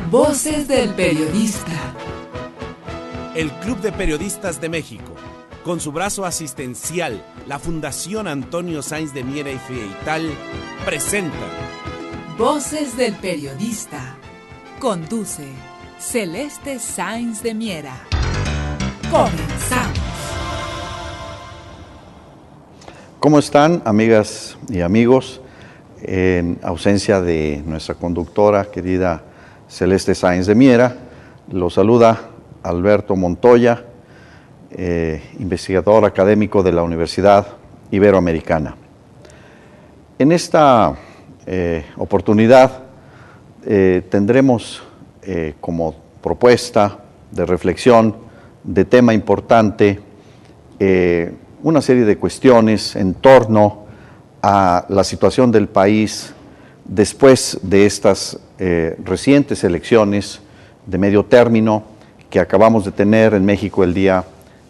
Voces del Periodista. El Club de Periodistas de México, con su brazo asistencial, la Fundación Antonio Sáenz de Miera y Feital, presenta Voces del Periodista. Conduce Celeste Sáenz de Miera. Comenzamos. ¿Cómo están, amigas y amigos? En ausencia de nuestra conductora querida Celeste Sáenz de Miera, los saluda Alberto Montoya, investigador académico de la Universidad Iberoamericana. En esta oportunidad tendremos como propuesta de reflexión de tema importante una serie de cuestiones en torno a la situación del país después de estas recientes elecciones de medio término que acabamos de tener en México el día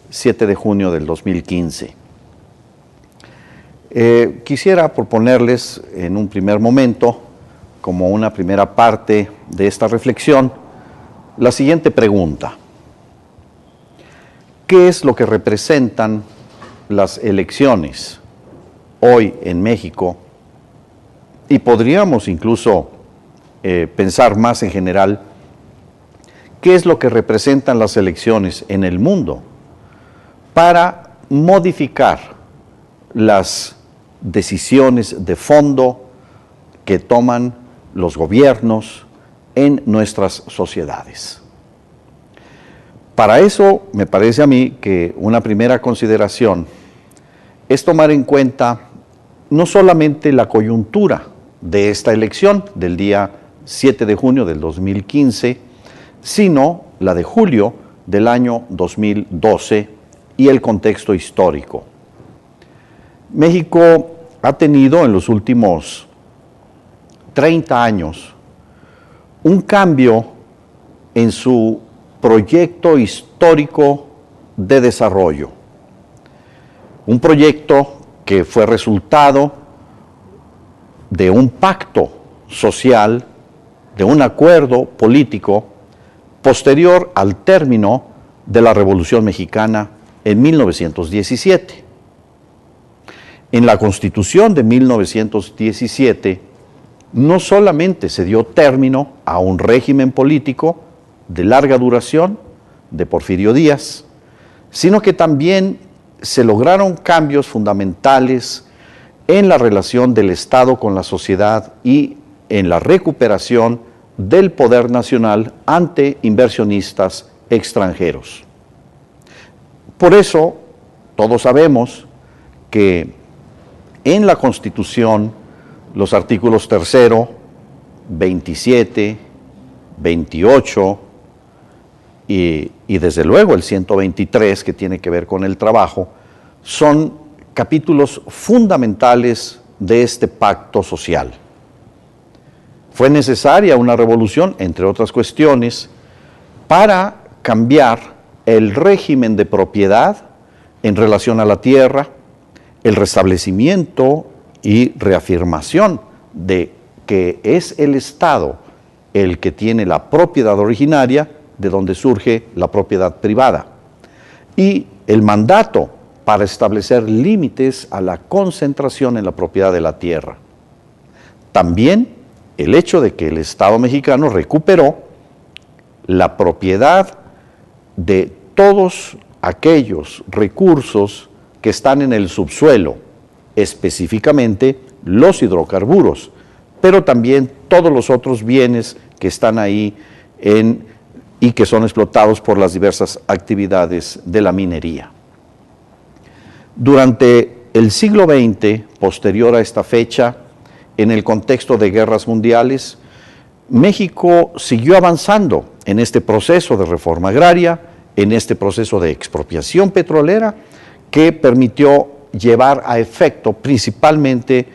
7 de junio del 2015. Quisiera proponerles en un primer momento, como una primera parte de esta reflexión, la siguiente pregunta. ¿Qué es lo que representan las elecciones hoy en México? Y podríamos incluso pensar más en general, ¿qué es lo que representan las elecciones en el mundo para modificar las decisiones de fondo que toman los gobiernos en nuestras sociedades? Para eso me parece a mí que una primera consideración es tomar en cuenta no solamente la coyuntura de esta elección del día 7 de junio del 2015, sino la de julio del año 2012 y el contexto histórico. México ha tenido en los últimos 30 años un cambio en su proyecto histórico de desarrollo. Un proyecto que fue resultado de un pacto social, de un acuerdo político posterior al término de la Revolución Mexicana en 1917. En la Constitución de 1917 no solamente se dio término a un régimen político de larga duración de Porfirio Díaz, sino que también se lograron cambios fundamentales en la relación del Estado con la sociedad y en la recuperación del poder nacional ante inversionistas extranjeros. Por eso, todos sabemos que en la Constitución, los artículos 3, 27, 28 y desde luego el 123, que tiene que ver con el trabajo, son capítulos fundamentales de este pacto social. Fue necesaria una revolución, entre otras cuestiones, para cambiar el régimen de propiedad en relación a la tierra, el restablecimiento y reafirmación de que es el Estado el que tiene la propiedad originaria de donde surge la propiedad privada, y el mandato para establecer límites a la concentración en la propiedad de la tierra. También el hecho de que el Estado mexicano recuperó la propiedad de todos aquellos recursos que están en el subsuelo, específicamente los hidrocarburos, pero también todos los otros bienes que están ahí y que son explotados por las diversas actividades de la minería. Durante el siglo XX, posterior a esta fecha, en el contexto de guerras mundiales, México siguió avanzando en este proceso de reforma agraria, en este proceso de expropiación petrolera, que permitió llevar a efecto principalmente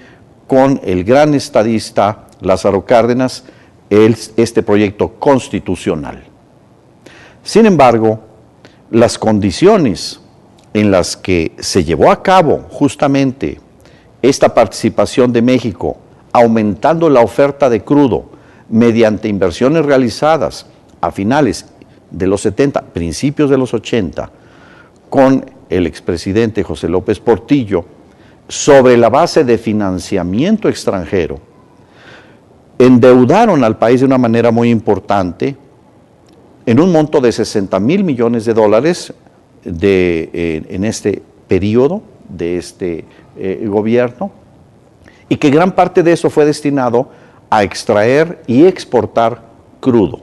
con el gran estadista Lázaro Cárdenas este proyecto constitucional. Sin embargo, las condiciones en las que se llevó a cabo justamente esta participación de México, aumentando la oferta de crudo mediante inversiones realizadas a finales de los 70, principios de los 80, con el expresidente José López Portillo, sobre la base de financiamiento extranjero, endeudaron al país de una manera muy importante, en un monto de 60,000 millones de dólares en este periodo de este gobierno, y que gran parte de eso fue destinado a extraer y exportar crudo,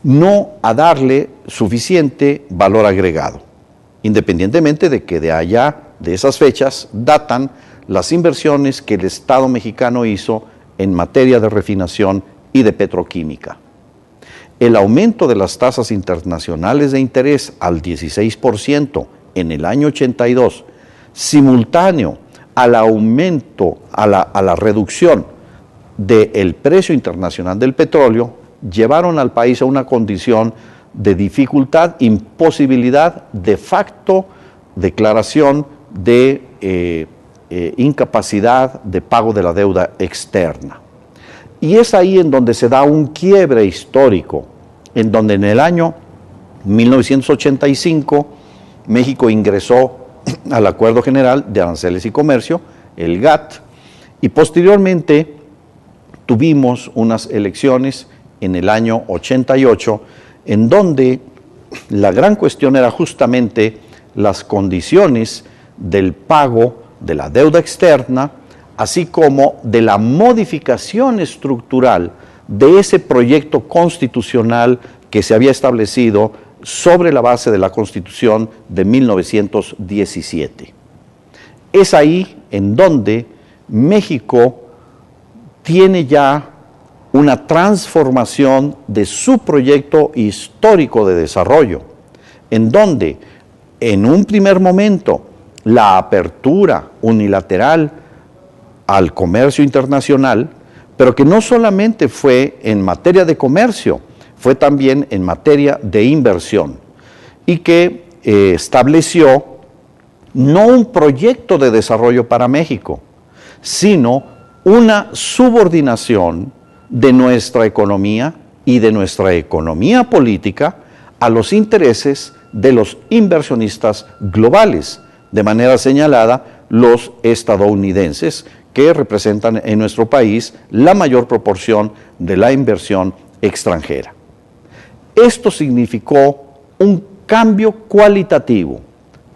no a darle suficiente valor agregado, independientemente de que de allá, de esas fechas, datan las inversiones que el Estado mexicano hizo en materia de refinación y de petroquímica. El aumento de las tasas internacionales de interés al 16% en el año 82, simultáneo al aumento, a la reducción del precio internacional del petróleo, llevaron al país a una condición de dificultad, imposibilidad, de facto, declaración de incapacidad de pago de la deuda externa. Y es ahí en donde se da un quiebre histórico, en donde en el año 1985 México ingresó al Acuerdo General de Aranceles y Comercio, el GATT, y posteriormente tuvimos unas elecciones en el año 88, en donde la gran cuestión era justamente las condiciones del pago de la deuda externa, así como de la modificación estructural de ese proyecto constitucional que se había establecido sobre la base de la Constitución de 1917. Es ahí en donde México tiene ya una transformación de su proyecto histórico de desarrollo, en donde en un primer momento la apertura unilateral al comercio internacional, pero que no solamente fue en materia de comercio, fue también en materia de inversión, y que estableció no un proyecto de desarrollo para México, sino una subordinación de nuestra economía y de nuestra economía política a los intereses de los inversionistas globales, de manera señalada los estadounidenses, que representan en nuestro país la mayor proporción de la inversión extranjera. Esto significó un cambio cualitativo,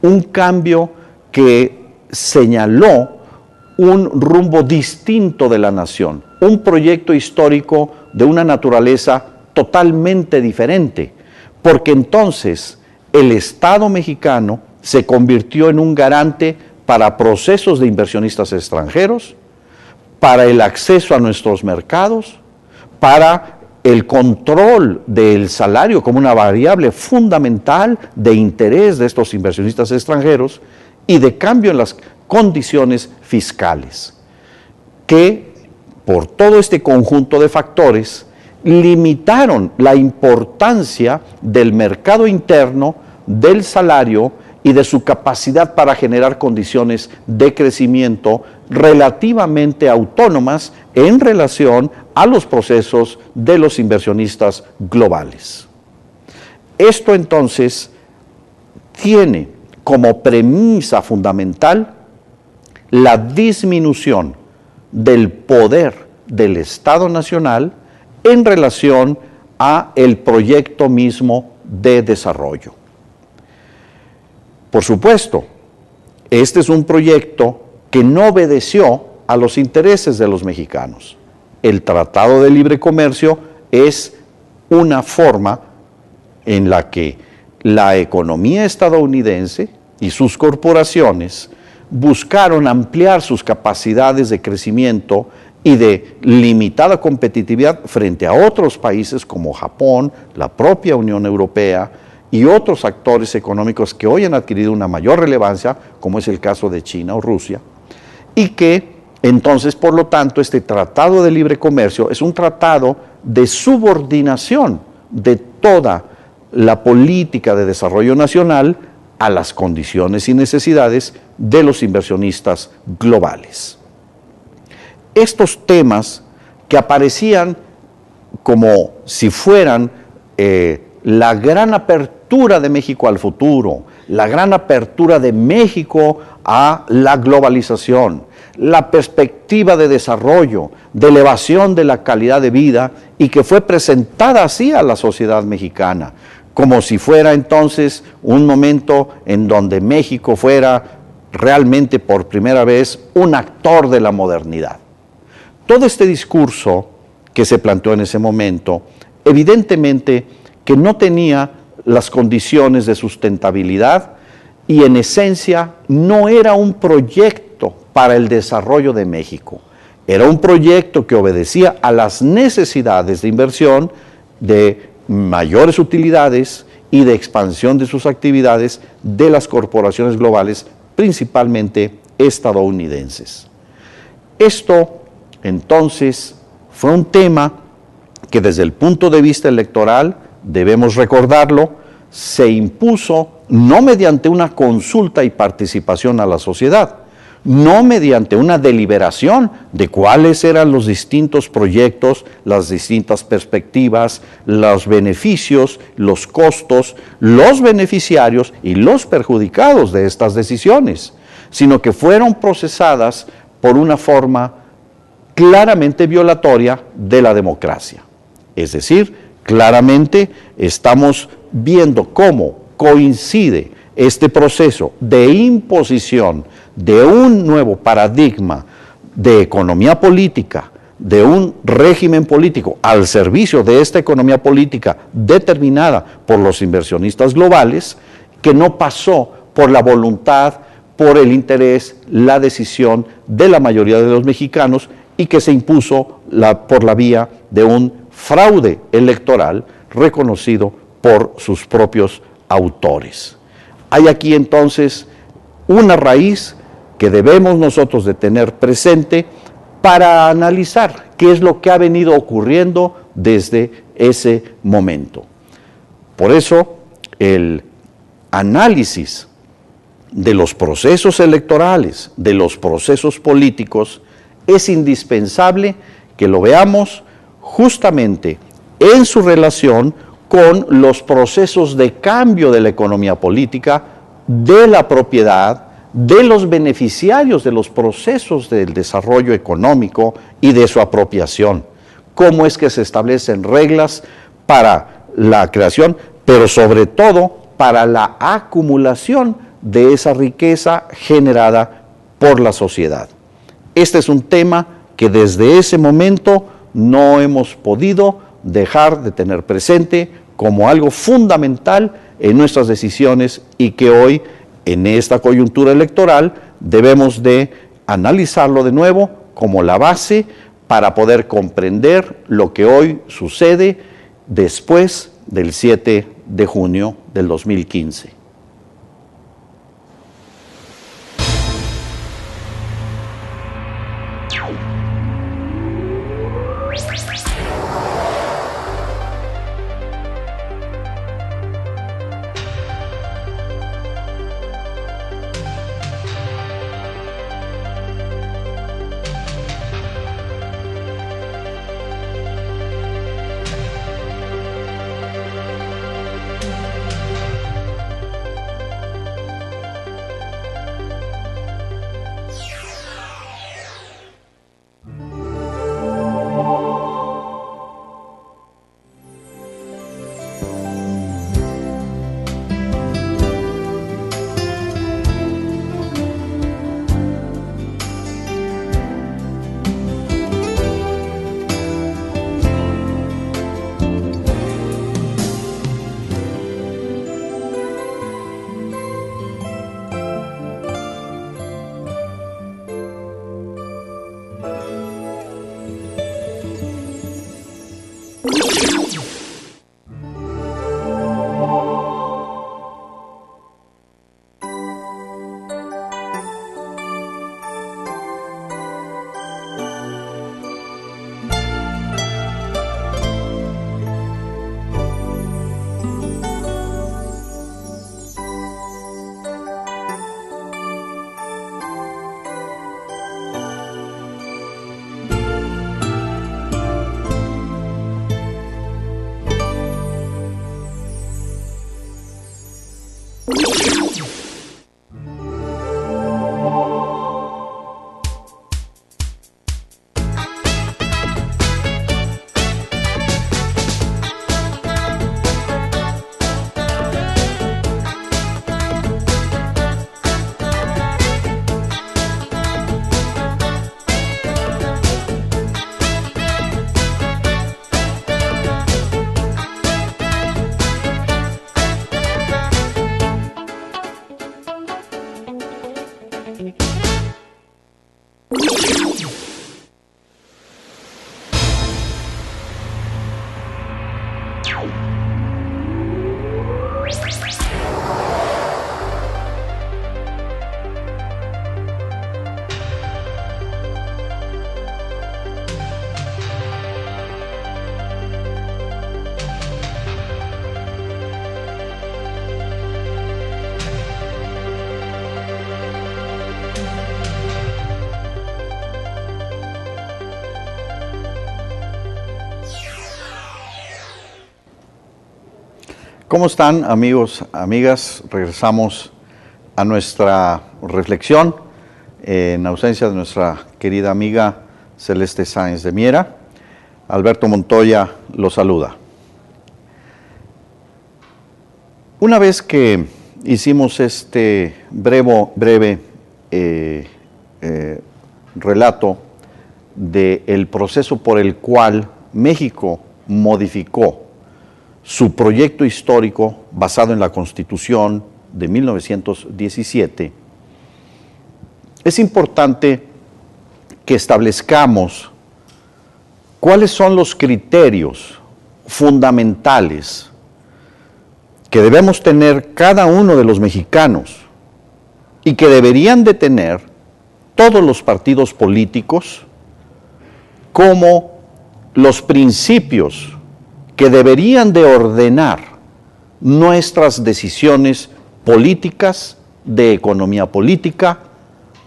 un cambio que señaló un rumbo distinto de la nación, un proyecto histórico de una naturaleza totalmente diferente, porque entonces el Estado mexicano se convirtió en un garante para procesos de inversionistas extranjeros, para el acceso a nuestros mercados, para el control del salario como una variable fundamental de interés de estos inversionistas extranjeros y de cambio en las condiciones fiscales, que por todo este conjunto de factores limitaron la importancia del mercado interno, del salario y de su capacidad para generar condiciones de crecimiento relativamente autónomas en relación a los procesos de los inversionistas globales. Esto entonces tiene como premisa fundamental la disminución del poder del Estado Nacional en relación a el proyecto mismo de desarrollo. Por supuesto, este es un proyecto que no obedeció a los intereses de los mexicanos. El Tratado de Libre Comercio es una forma en la que la economía estadounidense y sus corporaciones buscaron ampliar sus capacidades de crecimiento y de limitada competitividad frente a otros países como Japón, la propia Unión Europea y otros actores económicos que hoy han adquirido una mayor relevancia, como es el caso de China o Rusia, y que entonces, por lo tanto, este Tratado de Libre Comercio es un tratado de subordinación de toda la política de desarrollo nacional a las condiciones y necesidades de los inversionistas globales. Estos temas que aparecían como si fueran la gran apertura de México al futuro, la gran apertura de México a la globalización, la perspectiva de desarrollo, de elevación de la calidad de vida, y que fue presentada así a la sociedad mexicana, como si fuera entonces un momento en donde México fuera realmente por primera vez un actor de la modernidad. Todo este discurso que se planteó en ese momento, evidentemente que no tenía las condiciones de sustentabilidad y en esencia no era un proyecto para el desarrollo de México. Era un proyecto que obedecía a las necesidades de inversión, de mayores utilidades y de expansión de sus actividades de las corporaciones globales, principalmente estadounidenses. Esto, entonces, fue un tema que desde el punto de vista electoral, debemos recordarlo, se impuso no mediante una consulta y participación a la sociedad, no mediante una deliberación de cuáles eran los distintos proyectos, las distintas perspectivas, los beneficios, los costos, los beneficiarios y los perjudicados de estas decisiones, sino que fueron procesadas por una forma claramente violatoria de la democracia. Es decir, claramente estamos viendo cómo coincide este proceso de imposición de un nuevo paradigma de economía política, de un régimen político al servicio de esta economía política determinada por los inversionistas globales, que no pasó por la voluntad, por el interés, la decisión de la mayoría de los mexicanos y que se impuso por la vía de un fraude electoral reconocido por sus propios autores. Hay aquí entonces una raíz que debemos nosotros de tener presente para analizar qué es lo que ha venido ocurriendo desde ese momento. Por eso, el análisis de los procesos electorales, de los procesos políticos, es indispensable que lo veamos justamente en su relación con los procesos de cambio de la economía política, de la propiedad, de los beneficiarios de los procesos del desarrollo económico y de su apropiación. Cómo es que se establecen reglas para la creación, pero sobre todo para la acumulación de esa riqueza generada por la sociedad. Este es un tema que desde ese momento no hemos podido dejar de tener presente como algo fundamental en nuestras decisiones y que hoy, en esta coyuntura electoral, debemos de analizarlo de nuevo como la base para poder comprender lo que hoy sucede después del 7 de junio del 2015. ¿Cómo están, amigos, amigas? Regresamos a nuestra reflexión en ausencia de nuestra querida amiga Celeste Sáenz de Miera. Alberto Montoya los saluda. Una vez que hicimos este breve relato del proceso por el cual México modificó su proyecto histórico basado en la Constitución de 1917, es importante que establezcamos cuáles son los criterios fundamentales que debemos tener cada uno de los mexicanos y que deberían de tener todos los partidos políticos como los principios que deberían de ordenar nuestras decisiones políticas, de economía política,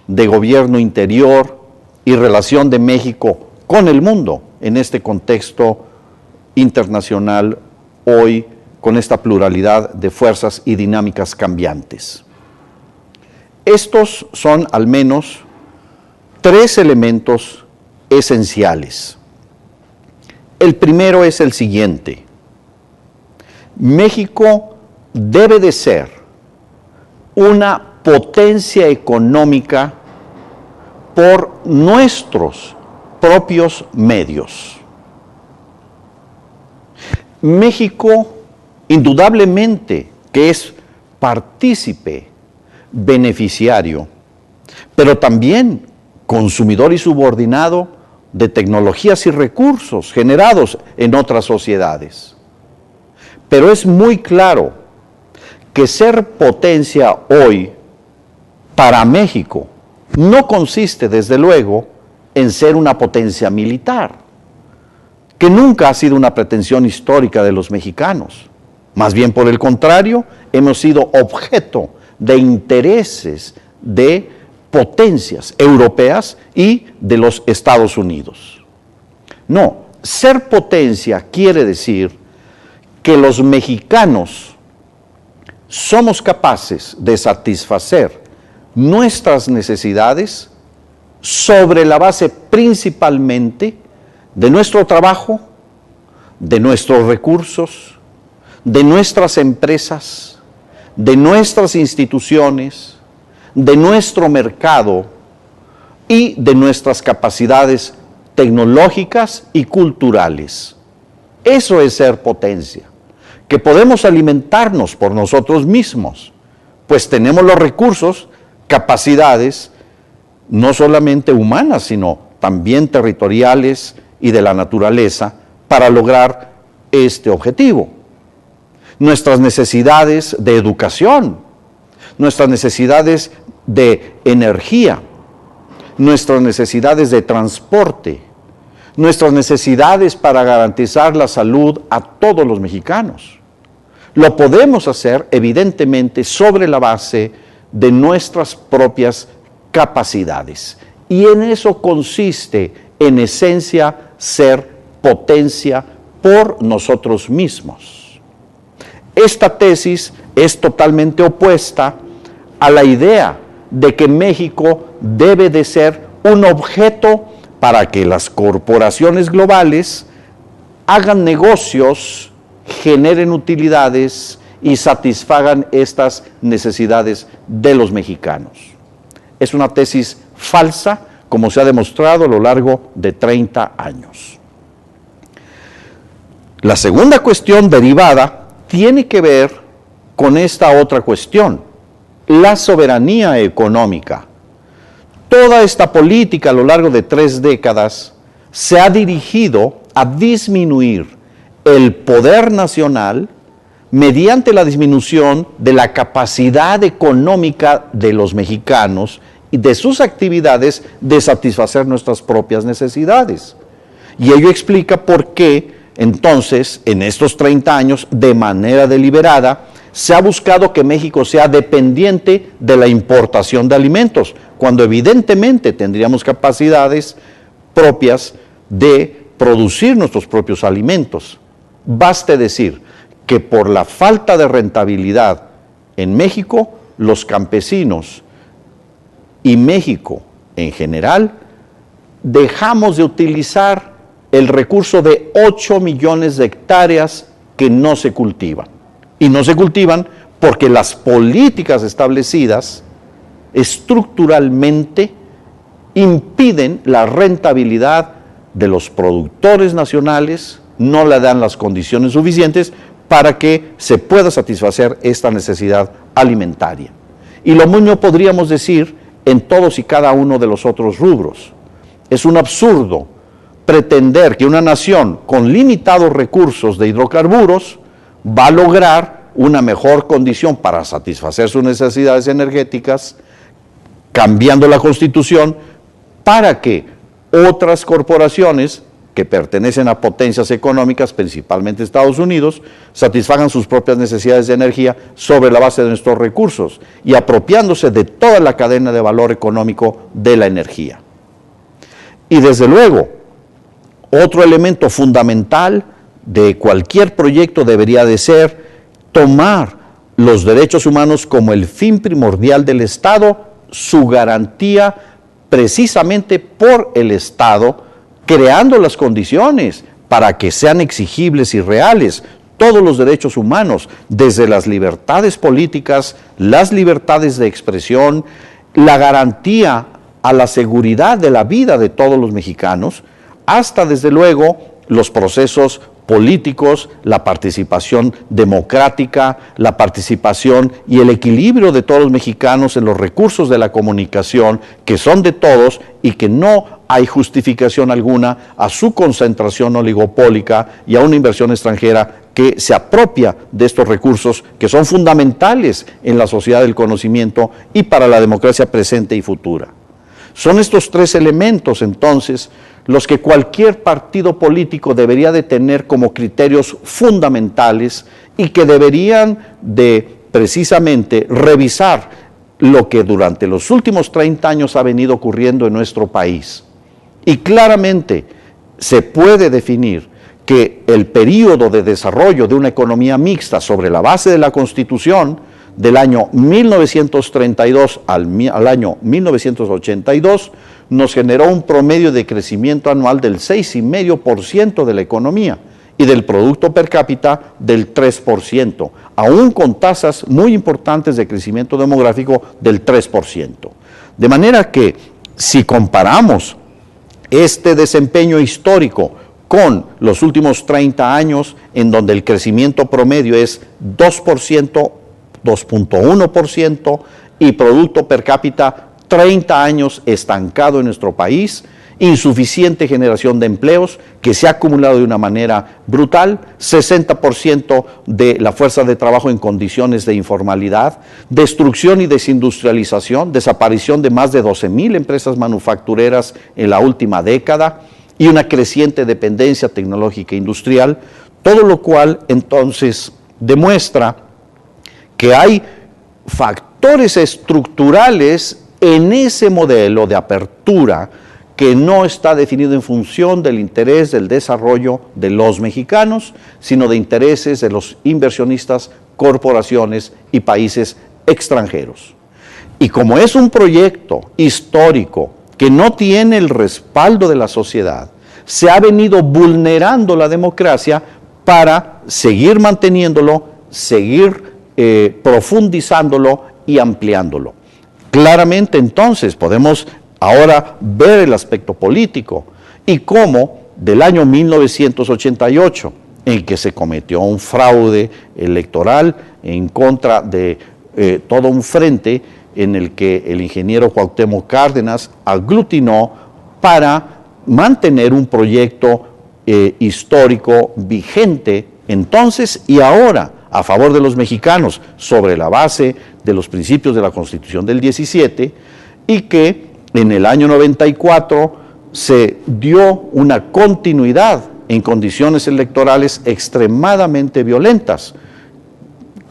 de gobierno interior y relación de México con el mundo en este contexto internacional hoy con esta pluralidad de fuerzas y dinámicas cambiantes. Estos son al menos tres elementos esenciales. El primero es el siguiente: México debe de ser una potencia económica por nuestros propios medios. México, indudablemente, que es partícipe, beneficiario, pero también consumidor y subordinado de tecnologías y recursos generados en otras sociedades. Pero es muy claro que ser potencia hoy para México no consiste, desde luego, en ser una potencia militar, que nunca ha sido una pretensión histórica de los mexicanos. Más bien, por el contrario, hemos sido objeto de intereses de potencias europeas y de los Estados Unidos. No, ser potencia quiere decir que los mexicanos somos capaces de satisfacer nuestras necesidades sobre la base principalmente de nuestro trabajo, de nuestros recursos, de nuestras empresas, de nuestras instituciones, de nuestro mercado y de nuestras capacidades tecnológicas y culturales. Eso es ser potencia, que podemos alimentarnos por nosotros mismos, pues tenemos los recursos, capacidades, no solamente humanas, sino también territoriales y de la naturaleza, para lograr este objetivo. Nuestras necesidades de educación, nuestras necesidades de energía, nuestras necesidades de transporte, nuestras necesidades para garantizar la salud a todos los mexicanos, Lo podemos hacer, evidentemente, sobre la base de nuestras propias capacidades. Y en eso consiste, en esencia, ser potencia por nosotros mismos. Esta tesis es totalmente opuesta a la idea de que México debe de ser un objeto para que las corporaciones globales hagan negocios, generen utilidades y satisfagan estas necesidades de los mexicanos. Es una tesis falsa, como se ha demostrado a lo largo de 30 años. La segunda cuestión derivada tiene que ver con esta otra cuestión, la soberanía económica. Toda esta política a lo largo de 3 décadas se ha dirigido a disminuir el poder nacional mediante la disminución de la capacidad económica de los mexicanos y de sus actividades de satisfacer nuestras propias necesidades. Y ello explica por qué, entonces, en estos 30 años, de manera deliberada, se ha buscado que México sea dependiente de la importación de alimentos, cuando evidentemente tendríamos capacidades propias de producir nuestros propios alimentos. Baste decir que por la falta de rentabilidad en México, los campesinos y México en general, dejamos de utilizar el recurso de 8 millones de hectáreas que no se cultivan. Y no se cultivan porque las políticas establecidas estructuralmente impiden la rentabilidad de los productores nacionales, no le dan las condiciones suficientes para que se pueda satisfacer esta necesidad alimentaria. Y lo mismo podríamos decir en todos y cada uno de los otros rubros. Es un absurdo pretender que una nación con limitados recursos de hidrocarburos va a lograr una mejor condición para satisfacer sus necesidades energéticas, cambiando la Constitución para que otras corporaciones que pertenecen a potencias económicas, principalmente Estados Unidos, satisfagan sus propias necesidades de energía sobre la base de nuestros recursos y apropiándose de toda la cadena de valor económico de la energía. Y desde luego, otro elemento fundamental de cualquier proyecto debería de ser tomar los derechos humanos como el fin primordial del Estado, su garantía precisamente por el Estado, creando las condiciones para que sean exigibles y reales todos los derechos humanos, desde las libertades políticas, las libertades de expresión, la garantía a la seguridad de la vida de todos los mexicanos, hasta desde luego los procesos políticos, la participación democrática, la participación y el equilibrio de todos los mexicanos en los recursos de la comunicación, que son de todos y que no hay justificación alguna a su concentración oligopólica y a una inversión extranjera que se apropia de estos recursos que son fundamentales en la sociedad del conocimiento y para la democracia presente y futura. Son estos 3 elementos, entonces, los que cualquier partido político debería de tener como criterios fundamentales y que deberían de precisamente revisar lo que durante los últimos 30 años ha venido ocurriendo en nuestro país. Y claramente se puede definir que el periodo de desarrollo de una economía mixta sobre la base de la Constitución del año 1932 al año 1982 nos generó un promedio de crecimiento anual del 6,5% de la economía y del Producto Per Cápita del 3%, aún con tasas muy importantes de crecimiento demográfico del 3%. De manera que si comparamos este desempeño histórico con los últimos 30 años, en donde el crecimiento promedio es 2%, 2.1%, y Producto Per Cápita 30 años estancado en nuestro país, insuficiente generación de empleos que se ha acumulado de una manera brutal, 60% de la fuerza de trabajo en condiciones de informalidad, destrucción y desindustrialización, desaparición de más de 12,000 empresas manufactureras en la última década y una creciente dependencia tecnológica e industrial, todo lo cual entonces demuestra que hay factores estructurales en ese modelo de apertura que no está definido en función del interés del desarrollo de los mexicanos, sino de intereses de los inversionistas, corporaciones y países extranjeros. Y como es un proyecto histórico que no tiene el respaldo de la sociedad, se ha venido vulnerando la democracia para seguir manteniéndolo, seguir profundizándolo y ampliándolo. Claramente entonces podemos ahora ver el aspecto político y cómo del año 1988, en que se cometió un fraude electoral en contra de todo un frente en el que el ingeniero Cuauhtémoc Cárdenas aglutinó para mantener un proyecto histórico vigente entonces y ahora a favor de los mexicanos sobre la base de los principios de la Constitución del 17 y que en el año 94 se dio una continuidad en condiciones electorales extremadamente violentas,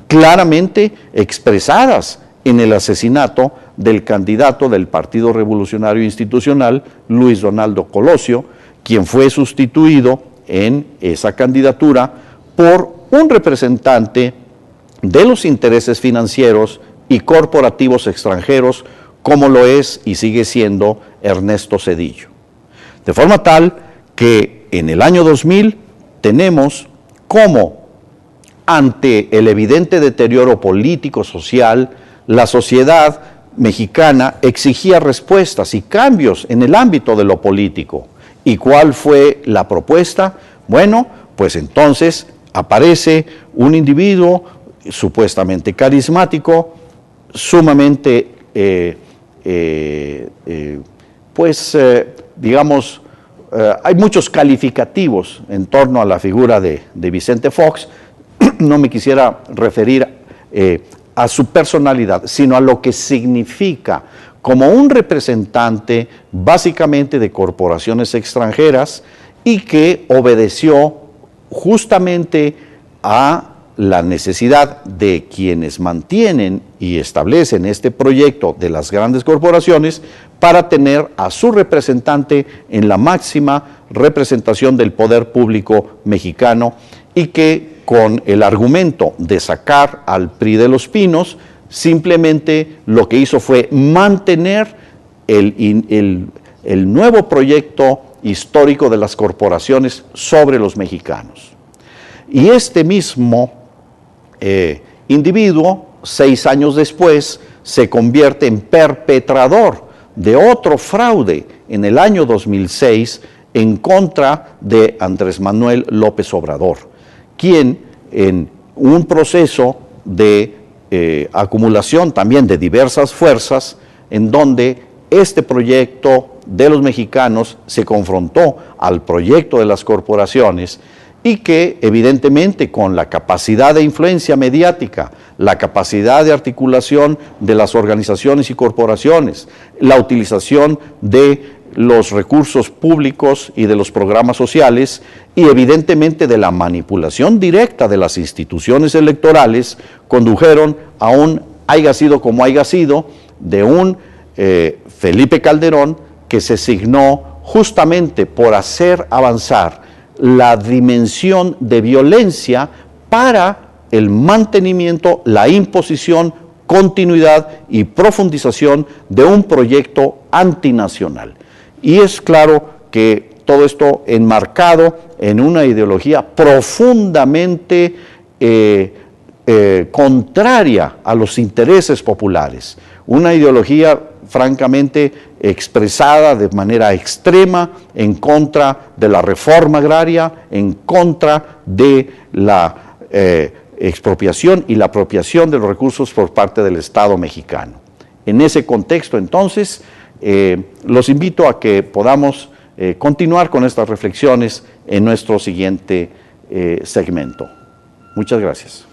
claramente expresadas en el asesinato del candidato del Partido Revolucionario Institucional, Luis Donaldo Colosio, quien fue sustituido en esa candidatura por un representante de los intereses financieros y corporativos extranjeros, como lo es y sigue siendo Ernesto Zedillo. De forma tal que en el año 2000 tenemos cómo, ante el evidente deterioro político, social, la sociedad mexicana exigía respuestas y cambios en el ámbito de lo político. ¿Y cuál fue la propuesta? Bueno, pues entonces aparece un individuo supuestamente carismático, sumamente, hay muchos calificativos en torno a la figura de Vicente Fox. No me quisiera referir a su personalidad, sino a lo que significa como un representante básicamente de corporaciones extranjeras y que obedeció justamente a la necesidad de quienes mantienen y establecen este proyecto de las grandes corporaciones para tener a su representante en la máxima representación del poder público mexicano y que con el argumento de sacar al PRI de los Pinos, simplemente lo que hizo fue mantener el nuevo proyecto histórico de las corporaciones sobre los mexicanos. Y este mismo individuo, 6 años después, se convierte en perpetrador de otro fraude en el año 2006 en contra de Andrés Manuel López Obrador, quien en un proceso de acumulación también de diversas fuerzas, en donde este proyecto de los mexicanos se confrontó al proyecto de las corporaciones y que evidentemente con la capacidad de influencia mediática, la capacidad de articulación de las organizaciones y corporaciones, la utilización de los recursos públicos y de los programas sociales y evidentemente de la manipulación directa de las instituciones electorales, condujeron a un haya sido como haya sido de un Felipe Calderón que se signó justamente por hacer avanzar la dimensión de violencia para el mantenimiento, la imposición, continuidad y profundización de un proyecto antinacional. Y es claro que todo esto enmarcado en una ideología profundamente contraria a los intereses populares, una ideología francamente expresada de manera extrema en contra de la reforma agraria, en contra de la expropiación y la apropiación de los recursos por parte del Estado mexicano. En ese contexto, entonces, los invito a que podamos continuar con estas reflexiones en nuestro siguiente segmento. Muchas gracias.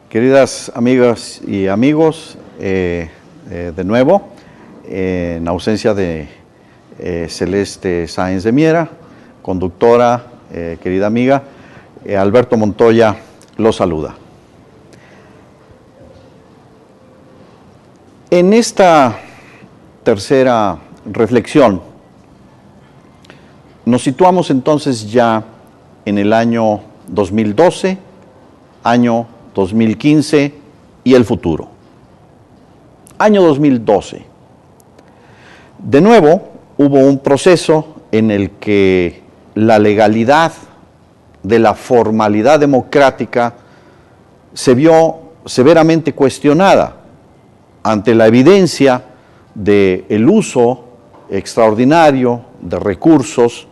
Queridas amigas y amigos, de nuevo, en ausencia de Celeste Sáenz de Miera, conductora, querida amiga, Alberto Montoya los saluda. En esta tercera reflexión, nos situamos entonces ya en el año 2012, año 2015 y el futuro. Año 2012. De nuevo, hubo un proceso en el que la legalidad de la formalidad democrática se vio severamente cuestionada ante la evidencia del uso extraordinario de recursos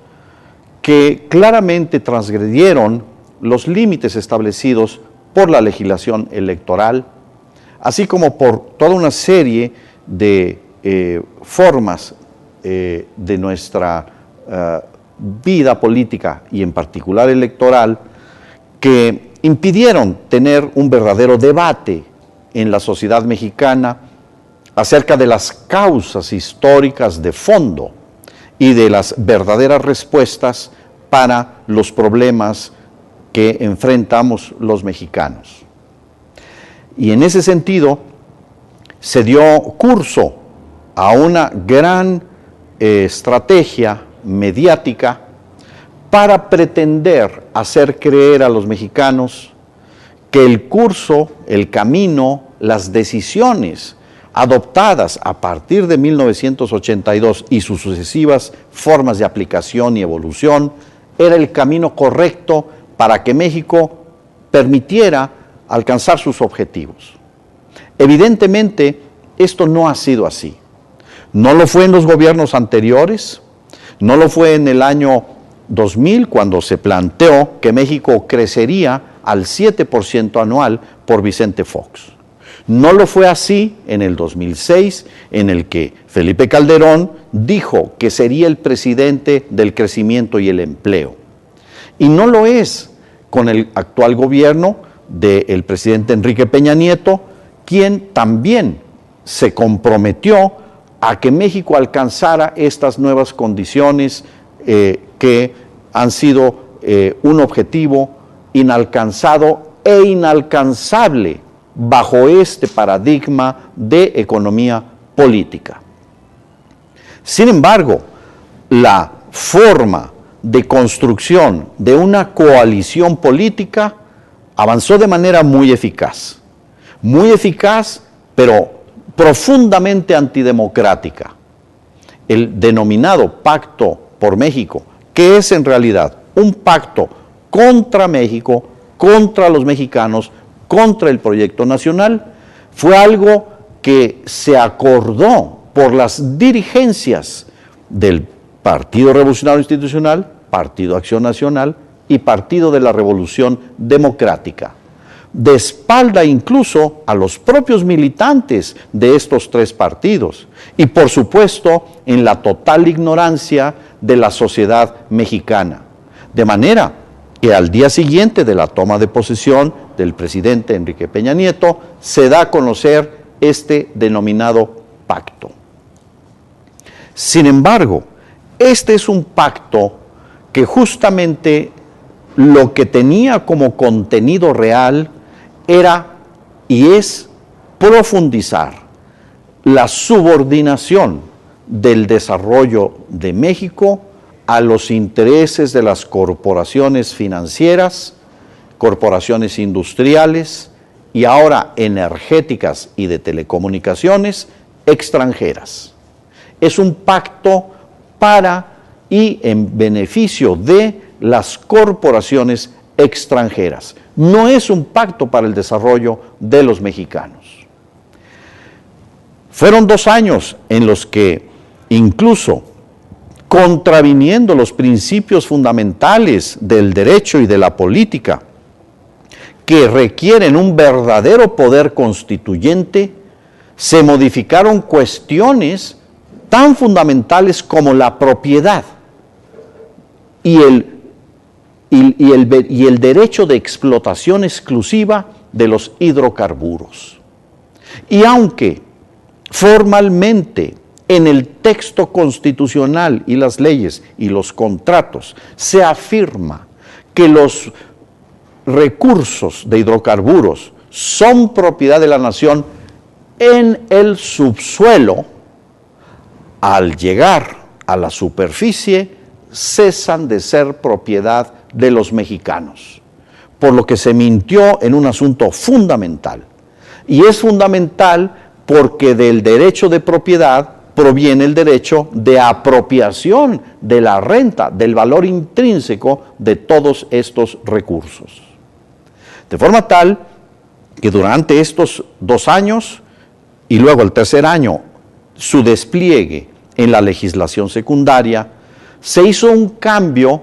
que claramente transgredieron los límites establecidos por la legislación electoral, así como por toda una serie de formas de nuestra vida política y en particular electoral, que impidieron tener un verdadero debate en la sociedad mexicana acerca de las causas históricas de fondo y de las verdaderas respuestas para los problemas que enfrentamos los mexicanos. Y en ese sentido se dio curso a una gran estrategia mediática para pretender hacer creer a los mexicanos que el curso, el camino, las decisiones adoptadas a partir de 1982 y sus sucesivas formas de aplicación y evolución era el camino correcto para que México permitiera alcanzar sus objetivos. Evidentemente, esto no ha sido así. No lo fue en los gobiernos anteriores, no lo fue en el año 2000 cuando se planteó que México crecería al 7% anual por Vicente Fox. No lo fue así en el 2006, en el que Felipe Calderón dijo que sería el presidente del crecimiento y el empleo. Y no lo es con el actual gobierno del presidente Enrique Peña Nieto, quien también se comprometió a que México alcanzara estas nuevas condiciones que han sido un objetivo inalcanzado e inalcanzable bajo este paradigma de economía política. Sin embargo, la forma de construcción de una coalición política avanzó de manera muy eficaz, pero profundamente antidemocrática. El denominado Pacto por México, que es en realidad un pacto contra México, contra los mexicanos, contra el proyecto nacional, fue algo que se acordó por las dirigencias del Partido Revolucionario Institucional, Partido Acción Nacional y Partido de la Revolución Democrática, de espalda incluso a los propios militantes de estos tres partidos y por supuesto en la total ignorancia de la sociedad mexicana. De manera que al día siguiente de la toma de posesión del presidente Enrique Peña Nieto se da a conocer este denominado pacto. Sin embargo, este es un pacto que justamente lo que tenía como contenido real era y es profundizar la subordinación del desarrollo de México a los intereses de las corporaciones financieras, corporaciones industriales y ahora energéticas y de telecomunicaciones extranjeras. Es un pacto para y en beneficio de las corporaciones extranjeras. No es un pacto para el desarrollo de los mexicanos. Fueron 2 años en los que incluso contraviniendo los principios fundamentales del derecho y de la política, que requieren un verdadero poder constituyente, se modificaron cuestiones tan fundamentales como la propiedad y el derecho de explotación exclusiva de los hidrocarburos. Y aunque formalmente en el texto constitucional y las leyes y los contratos se afirma que los recursos de hidrocarburos son propiedad de la nación en el subsuelo, al llegar a la superficie cesan de ser propiedad de los mexicanos, por lo que se mintió en un asunto fundamental. Y es fundamental porque del derecho de propiedad proviene el derecho de apropiación de la renta, del valor intrínseco de todos estos recursos. De forma tal que durante estos 2 años y luego el tercer año, su despliegue en la legislación secundaria, se hizo un cambio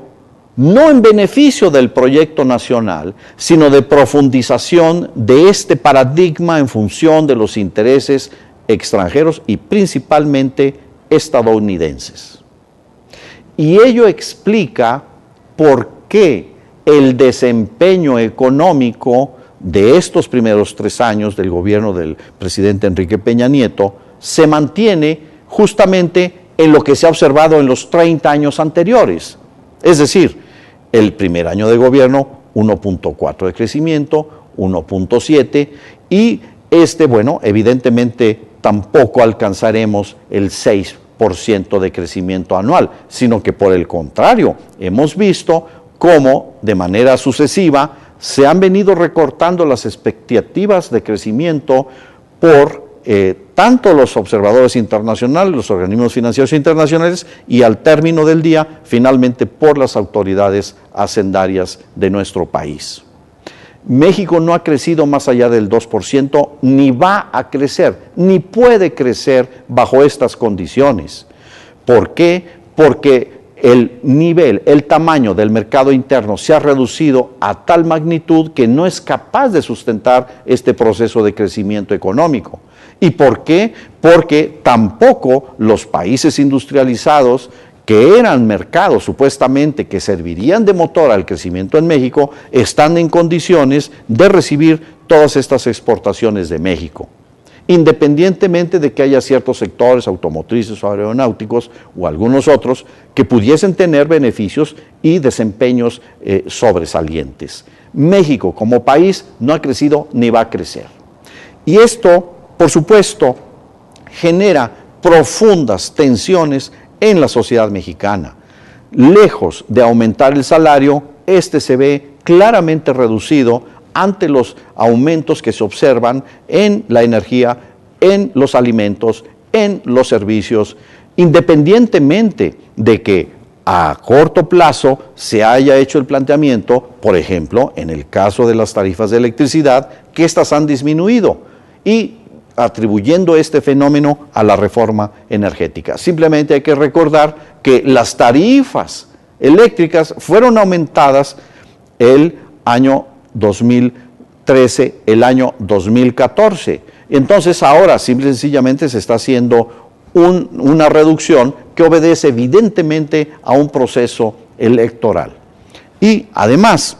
no en beneficio del proyecto nacional, sino de profundización de este paradigma en función de los intereses extranjeros y principalmente estadounidenses. Y ello explica por qué el desempeño económico de estos primeros 3 años del gobierno del presidente Enrique Peña Nieto se mantiene justamente en lo que se ha observado en los 30 años anteriores. Es decir, el primer año de gobierno, 1.4 de crecimiento, 1.7, y bueno, evidentemente tampoco alcanzaremos el 6% de crecimiento anual, sino que por el contrario, hemos visto cómo de manera sucesiva se han venido recortando las expectativas de crecimiento por tanto los observadores internacionales, los organismos financieros internacionales y al término del día, finalmente por las autoridades hacendarias de nuestro país. México no ha crecido más allá del 2%, ni va a crecer, ni puede crecer bajo estas condiciones. ¿Por qué? Porque el nivel, el tamaño del mercado interno se ha reducido a tal magnitud que no es capaz de sustentar este proceso de crecimiento económico. ¿Y por qué? Porque tampoco los países industrializados, que eran mercados supuestamente que servirían de motor al crecimiento en México, están en condiciones de recibir todas estas exportaciones de México, independientemente de que haya ciertos sectores automotrices o aeronáuticos o algunos otros que pudiesen tener beneficios y desempeños sobresalientes. México como país no ha crecido ni va a crecer. Y esto, por supuesto, genera profundas tensiones en la sociedad mexicana. Lejos de aumentar el salario, este se ve claramente reducido ante los aumentos que se observan en la energía, en los alimentos, en los servicios, independientemente de que a corto plazo se haya hecho el planteamiento, por ejemplo, en el caso de las tarifas de electricidad, que éstas han disminuido y atribuyendo este fenómeno a la reforma energética. Simplemente hay que recordar que las tarifas eléctricas fueron aumentadas el año 2013, el año 2014. Entonces ahora simple y sencillamente se está haciendo una reducción que obedece evidentemente a un proceso electoral. Y además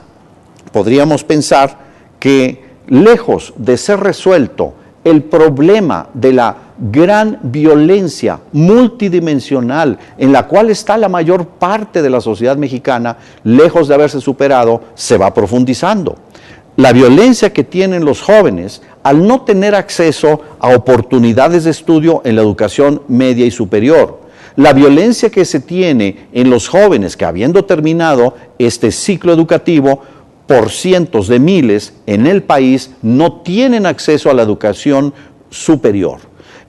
podríamos pensar que lejos de ser resuelto el problema de la gran violencia multidimensional en la cual está la mayor parte de la sociedad mexicana, lejos de haberse superado, se va profundizando. La violencia que tienen los jóvenes al no tener acceso a oportunidades de estudio en la educación media y superior. La violencia que se tiene en los jóvenes que habiendo terminado este ciclo educativo, por cientos de miles en el país no tienen acceso a la educación superior.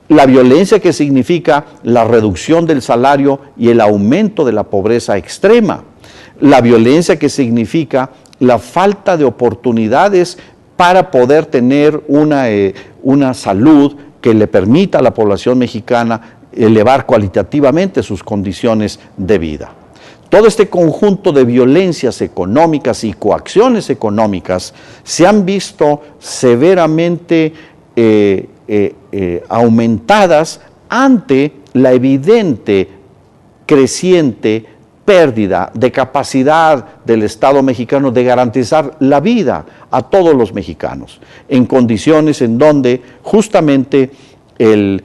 La violencia que significa la reducción del salario y el aumento de la pobreza extrema. La violencia que significa la falta de oportunidades para poder tener una salud que le permita a la población mexicana elevar cualitativamente sus condiciones de vida. Todo este conjunto de violencias económicas y coacciones económicas se han visto severamente aumentadas ante la evidente, creciente pérdida de capacidad del Estado mexicano de garantizar la vida a todos los mexicanos, en condiciones en donde justamente el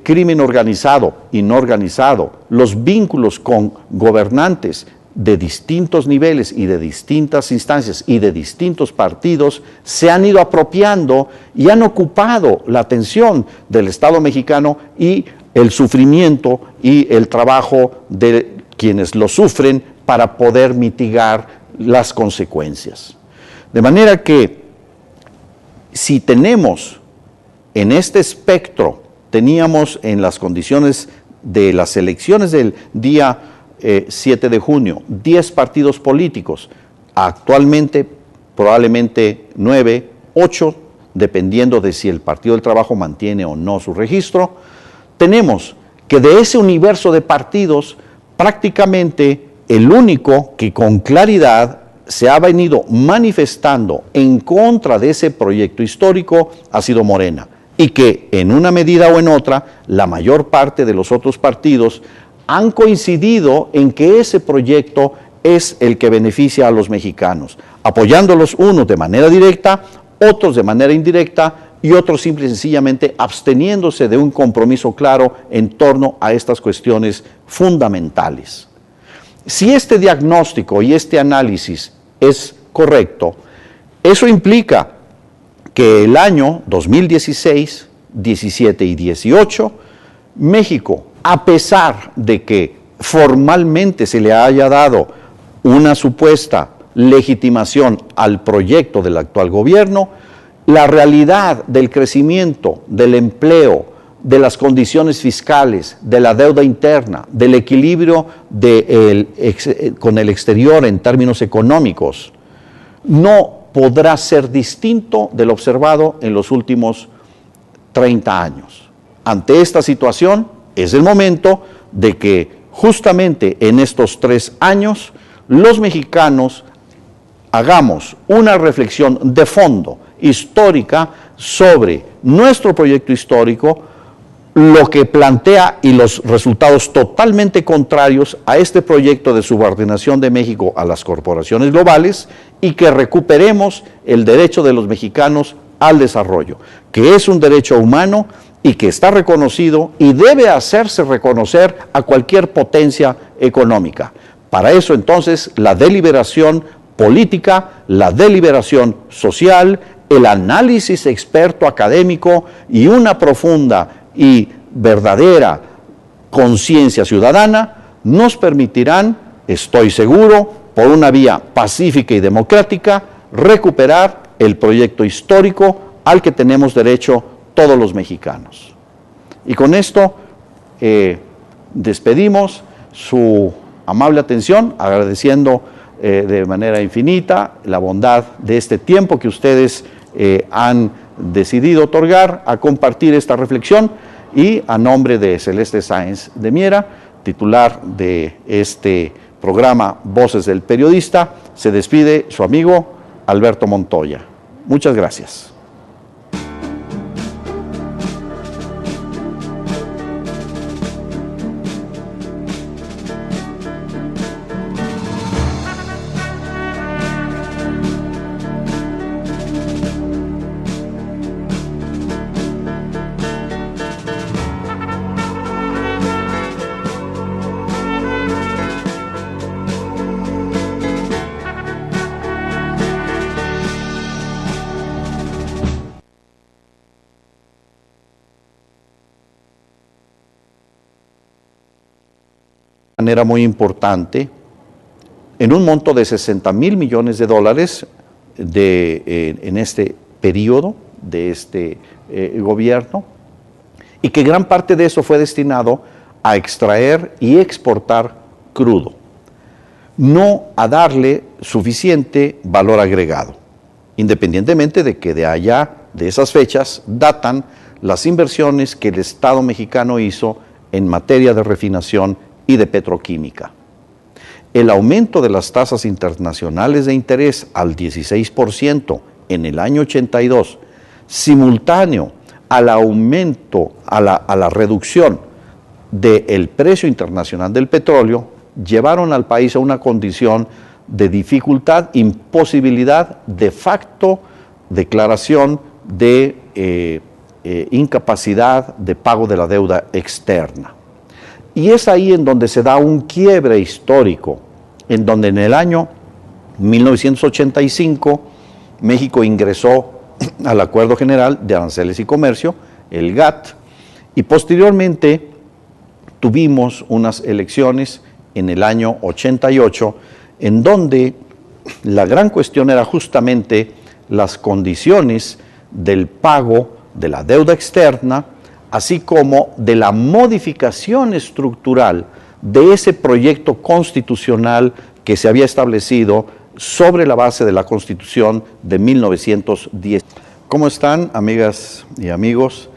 crimen organizado y no organizado, los vínculos con gobernantes de distintos niveles y de distintas instancias y de distintos partidos se han ido apropiando y han ocupado la atención del Estado mexicano y el sufrimiento y el trabajo de quienes lo sufren para poder mitigar las consecuencias. De manera que si tenemos en este espectro, teníamos en las condiciones de las elecciones del día 7 de junio, 10 partidos políticos, actualmente probablemente 9, 8, dependiendo de si el Partido del Trabajo mantiene o no su registro. Tenemos que de ese universo de partidos, prácticamente el único que con claridad se ha venido manifestando en contra de ese proyecto histórico ha sido Morena, y que en una medida o en otra, la mayor parte de los otros partidos han coincidido en que ese proyecto es el que beneficia a los mexicanos, apoyándolos unos de manera directa, otros de manera indirecta y otros simple y sencillamente absteniéndose de un compromiso claro en torno a estas cuestiones fundamentales. Si este diagnóstico y este análisis es correcto, eso implica que el año 2016, 17 y 18, México, a pesar de que formalmente se le haya dado una supuesta legitimación al proyecto del actual gobierno, la realidad del crecimiento, del empleo, de las condiciones fiscales, de la deuda interna, del equilibrio con el exterior en términos económicos, no podrá ser distinto de lo observado en los últimos 30 años. Ante esta situación, es el momento de que justamente en estos 3 años los mexicanos hagamos una reflexión de fondo, histórica, sobre nuestro proyecto histórico, lo que plantea y los resultados totalmente contrarios a este proyecto de subordinación de México a las corporaciones globales, y que recuperemos el derecho de los mexicanos al desarrollo, que es un derecho humano y que está reconocido y debe hacerse reconocer a cualquier potencia económica. Para eso entonces la deliberación política, la deliberación social, el análisis experto académico y una profunda y verdadera conciencia ciudadana nos permitirán, estoy seguro, por una vía pacífica y democrática, recuperar el proyecto histórico al que tenemos derecho todos los mexicanos. Y con esto despedimos su amable atención, agradeciendo de manera infinita la bondad de este tiempo que ustedes han decidido otorgar a compartir esta reflexión, y a nombre de Celeste Sáenz de Miera, titular de este programa Voces del Periodista, se despide su amigo Alberto Montoya. Muchas gracias. Manera muy importante, en un monto de 60,000 millones de dólares en este periodo de este gobierno, y que gran parte de eso fue destinado a extraer y exportar crudo, no a darle suficiente valor agregado, independientemente de que de allá, de esas fechas, datan las inversiones que el Estado mexicano hizo en materia de refinación y de petroquímica. El aumento de las tasas internacionales de interés al 16% en el año 82, simultáneo al aumento, a la reducción del precio internacional del petróleo, llevaron al país a una condición de dificultad, imposibilidad, de facto, declaración de incapacidad de pago de la deuda externa. Y es ahí en donde se da un quiebre histórico, en donde en el año 1985 México ingresó al Acuerdo General de Aranceles y Comercio, el GATT, y posteriormente tuvimos unas elecciones en el año 88, en donde la gran cuestión era justamente las condiciones del pago de la deuda externa, así como de la modificación estructural de ese proyecto constitucional que se había establecido sobre la base de la Constitución de 1910. ¿Cómo están, amigas y amigos?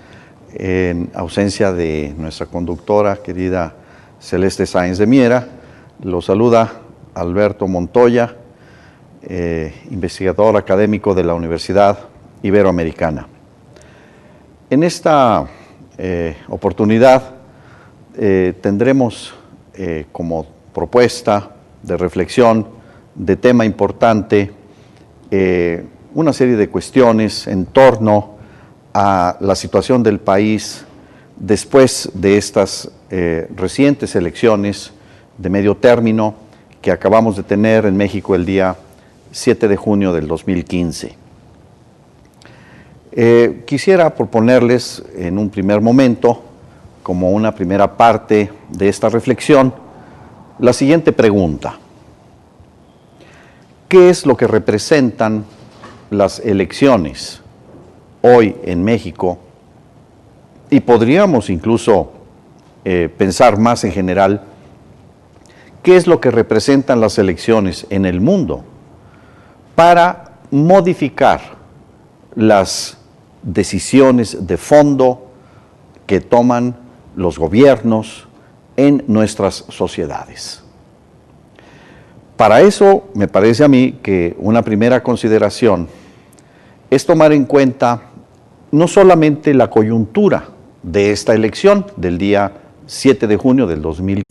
En ausencia de nuestra conductora, querida Celeste Sáenz de Miera, los saluda Alberto Montoya, investigador académico de la Universidad Iberoamericana. En esta oportunidad tendremos como propuesta de reflexión de tema importante una serie de cuestiones en torno a la situación del país después de estas recientes elecciones de medio término que acabamos de tener en México el día 7 de junio del 2015. Quisiera proponerles en un primer momento, como una primera parte de esta reflexión, la siguiente pregunta. ¿Qué es lo que representan las elecciones hoy en México? Y podríamos incluso pensar más en general, ¿qué es lo que representan las elecciones en el mundo para modificar las decisiones de fondo que toman los gobiernos en nuestras sociedades? Para eso me parece a mí que una primera consideración es tomar en cuenta no solamente la coyuntura de esta elección del día 7 de junio del 2015,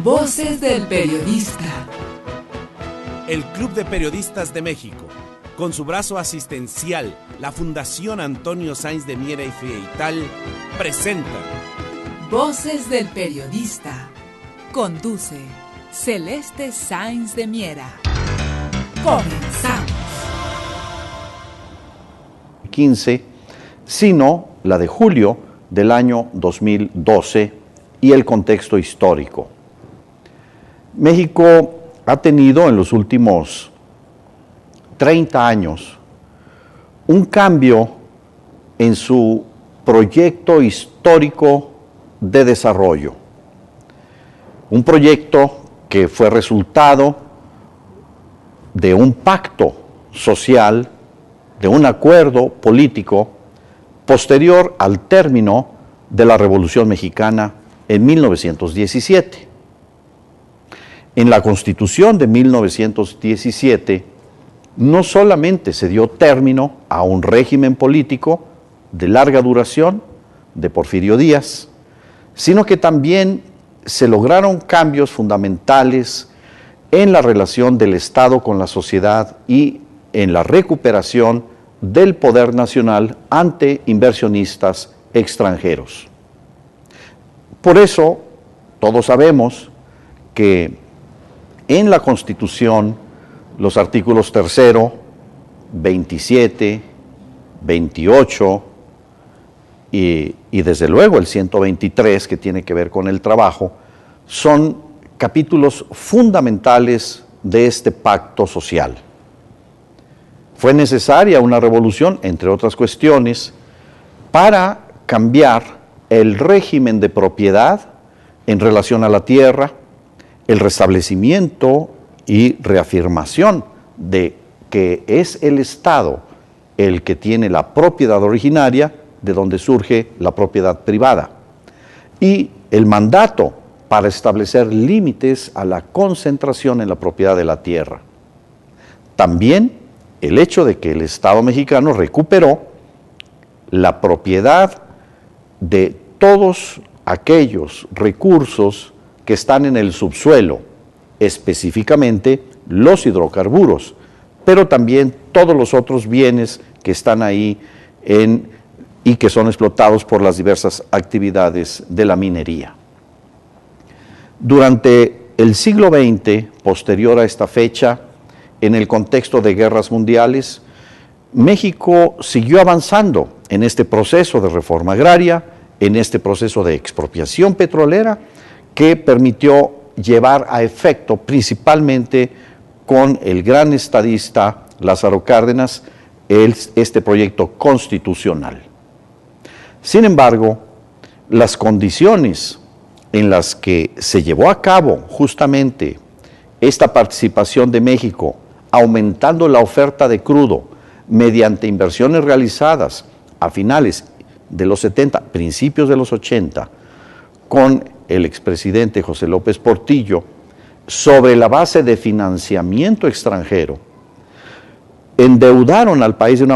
Voces del Periodista. El Club de Periodistas de México, con su brazo asistencial, la Fundación Antonio Sáenz de Miera y Feital, presenta Voces del Periodista. Conduce Celeste Sáenz de Miera. Comenzamos. 15, sino la de julio del año 2012 y el contexto histórico. México ha tenido en los últimos 30 años un cambio en su proyecto histórico de desarrollo. Un proyecto que fue resultado de un pacto social, de un acuerdo político posterior al término de la Revolución Mexicana en 1917. En la Constitución de 1917 no solamente se dio término a un régimen político de larga duración de Porfirio Díaz, sino que también se lograron cambios fundamentales en la relación del Estado con la sociedad y en la recuperación del poder nacional ante inversionistas extranjeros. Por eso, todos sabemos que en la Constitución los artículos 3, 27, 28 y desde luego el 123, que tiene que ver con el trabajo, son capítulos fundamentales de este pacto social. Fue necesaria una revolución, entre otras cuestiones, para cambiar el régimen de propiedad en relación a la tierra, el restablecimiento y reafirmación de que es el Estado el que tiene la propiedad originaria, de donde surge la propiedad privada, y el mandato para establecer límites a la concentración en la propiedad de la tierra. También el hecho de que el Estado mexicano recuperó la propiedad de todos aquellos recursos que están en el subsuelo, específicamente los hidrocarburos, pero también todos los otros bienes que están ahí y que son explotados por las diversas actividades de la minería. Durante el siglo XX, posterior a esta fecha, en el contexto de guerras mundiales, México siguió avanzando en este proceso de reforma agraria, en este proceso de expropiación petrolera, que permitió llevar a efecto, principalmente con el gran estadista Lázaro Cárdenas, este proyecto constitucional. Sin embargo, las condiciones en las que se llevó a cabo justamente esta participación de México, aumentando la oferta de crudo mediante inversiones realizadas a finales de los 70, principios de los 80, con el expresidente José López Portillo, sobre la base de financiamiento extranjero, endeudaron al país de una manera